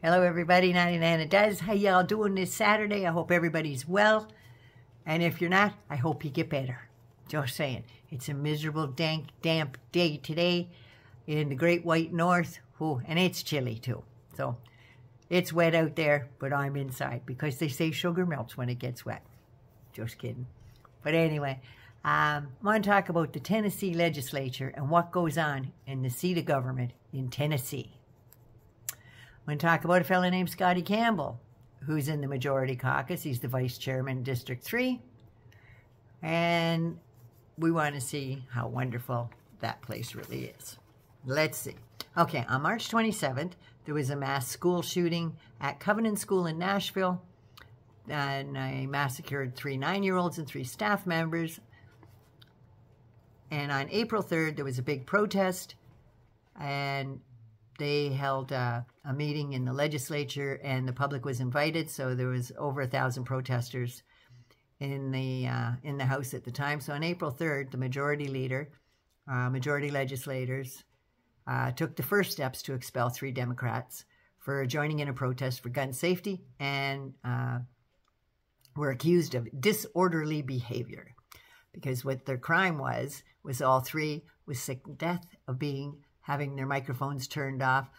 Hello everybody, Nanny Nana does. How y'all doing this Saturday? I hope everybody's well. And if you're not, I hope you get better. Just saying. It's a miserable, dank, damp day today in the Great White North. Oh, and it's chilly too. So it's wet out there, but I'm inside because they say sugar melts when it gets wet. Just kidding. But anyway, I want to talk about the Tennessee legislature and what goes on in the seat of government in Tennessee. I'm going to talk about a fellow named Scotty Campbell, who's in the majority caucus. He's the vice chairman in District 3. And we want to see how wonderful that place really is. Let's see. Okay, on March 27th, there was a mass school shooting at Covenant School in Nashville. And they massacred 3 9-year-olds and 3 staff members. And on April 3rd, there was a big protest. And they held a meeting in the legislature, and the public was invited. So there was over 1,000 protesters in the House at the time. So on April 3rd, the majority leader, majority legislators, took the first steps to expel 3 Democrats for joining in a protest for gun safety, and were accused of disorderly behavior, because what their crime was all 3 was sick to death of having their microphones turned off,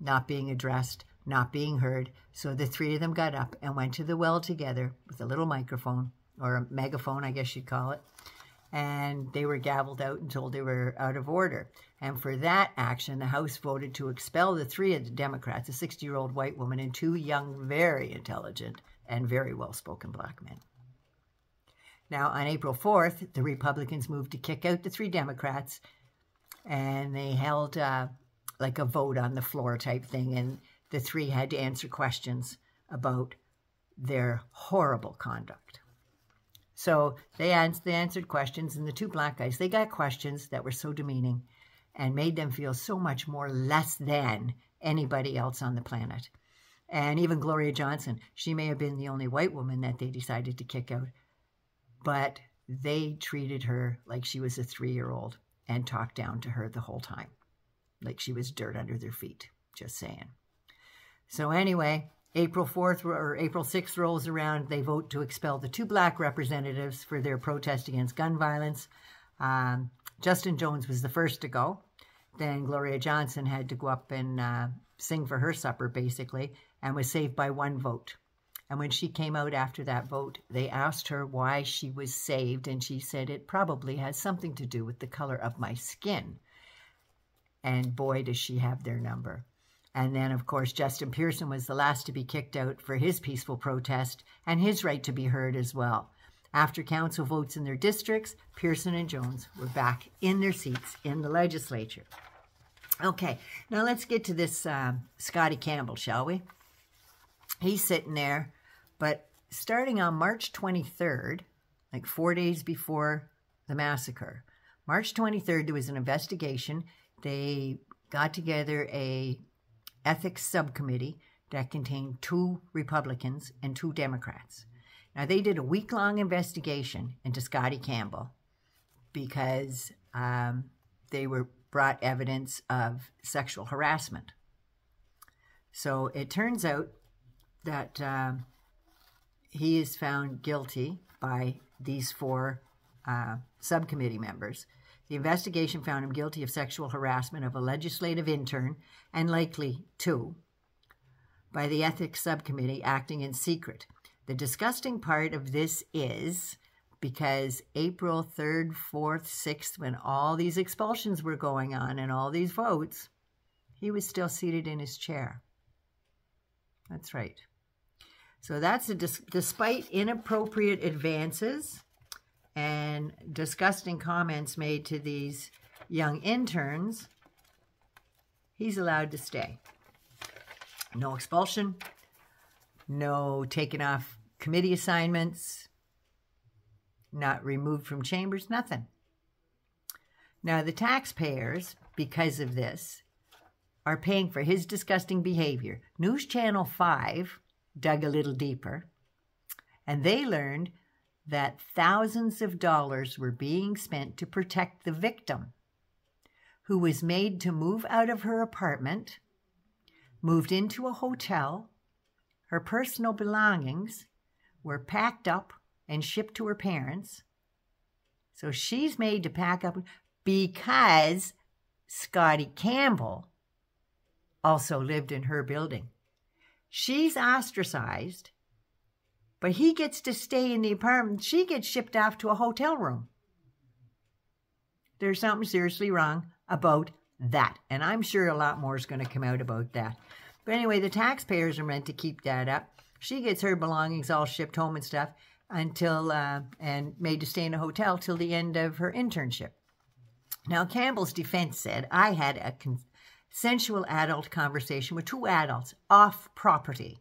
not being addressed, not being heard. So the 3 of them got up and went to the well together with a little microphone, or a megaphone, I guess you'd call it. And they were gavelled out and told they were out of order. And for that action, the House voted to expel the 3 of the Democrats, a 60-year-old white woman and 2 young, very intelligent and very well-spoken black men. Now, on April 4th, the Republicans moved to kick out the 3 Democrats, and they held like a vote on the floor type thing, and the 3 had to answer questions about their horrible conduct. So they answered questions, and the 2 black guys, they got questions that were so demeaning and made them feel so much more less than anybody else on the planet. And even Gloria Johnson, she may have been the only white woman that they decided to kick out, but they treated her like she was a 3-year-old and talked down to her the whole time, like she was dirt under their feet, just saying. So anyway, April 4th or April 6th rolls around, they vote to expel the 2 black representatives for their protest against gun violence. Justin Jones was the first to go. Then Gloria Johnson had to go up and sing for her supper, basically, and was saved by 1 vote. And when she came out after that vote, they asked her why she was saved, and she said, it probably has something to do with the color of my skin. And boy, does she have their number. And then, of course, Justin Pearson was the last to be kicked out for his peaceful protest and his right to be heard as well. After council votes in their districts, Pearson and Jones were back in their seats in the legislature. Okay, now let's get to this Scotty Campbell, shall we? He's sitting there, but starting on March 23rd, like 4 days before the massacre, March 23rd, there was an investigation. They got together a ethics subcommittee that contained 2 Republicans and 2 Democrats. Now, they did a week-long investigation into Scotty Campbell because they were brought evidence of sexual harassment. So it turns out that he is found guilty by these 4 subcommittee members. The investigation found him guilty of sexual harassment of a legislative intern, and likely 2, by the ethics subcommittee acting in secret. The disgusting part of this is because April 3rd, 4th, 6th, when all these expulsions were going on and all these votes, he was still seated in his chair. That's right. So that's despite inappropriate advances and disgusting comments made to these young interns, he's allowed to stay. No expulsion, no taken off committee assignments, not removed from chambers, nothing. Now, the taxpayers, because of this, are paying for his disgusting behavior. NewsChannel 5 dug a little deeper, and they learned that thousands of dollars were being spent to protect the victim, who was made to move out of her apartment, moved into a hotel. Her personal belongings were packed up and shipped to her parents. So she's made to pack up because Scotty Campbell also lived in her building. She's ostracized, but he gets to stay in the apartment. She gets shipped off to a hotel room. There's something seriously wrong about that. And I'm sure a lot more is going to come out about that. But anyway, the taxpayers are meant to keep that up. She gets her belongings all shipped home and stuff until, and made to stay in a hotel till the end of her internship. Now, Campbell's defense said, I had a consensual adult conversation with two adults off property.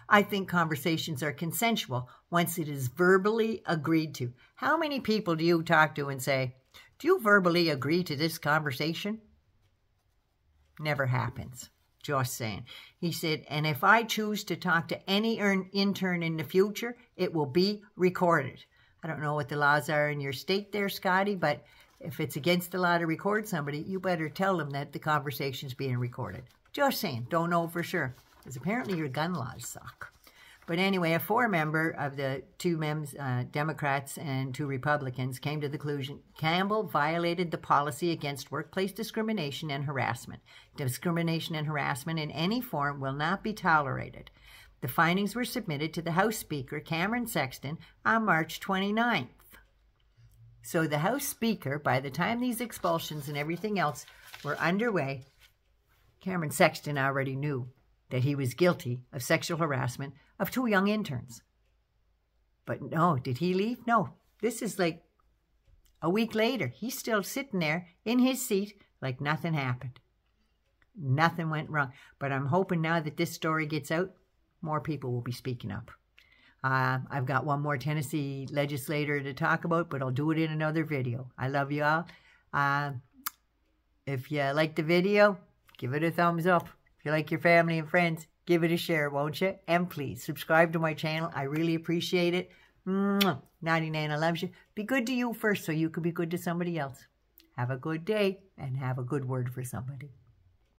I think conversations are consensual once it is verbally agreed to. How many people do you talk to and say, do you verbally agree to this conversation? Never happens. Just saying. He said, and if I choose to talk to any intern in the future, it will be recorded. I don't know what the laws are in your state there, Scotty, but if it's against the law to record somebody, you better tell them that the conversation's being recorded. Just saying. Don't know for sure. Because apparently your gun laws suck. But anyway, a four-member of the two Democrats and two Republicans came to the conclusion Campbell violated the policy against workplace discrimination and harassment. Discrimination and harassment in any form will not be tolerated. The findings were submitted to the House Speaker Cameron Sexton on March 29th. So the House Speaker, by the time these expulsions and everything else were underway, Cameron Sexton already knew that he was guilty of sexual harassment of two young interns. But no, did he leave? No. This is like a week later. He's still sitting there in his seat like nothing happened. Nothing went wrong. But I'm hoping now that this story gets out, more people will be speaking up. I've got one more Tennessee legislator to talk about, but I'll do it in another video. I love you all. If you like the video, give it a thumbs up. If you like your family and friends, give it a share, won't you? And please, subscribe to my channel. I really appreciate it. 99, I love you. Be good to you first so you can be good to somebody else. Have a good day and have a good word for somebody.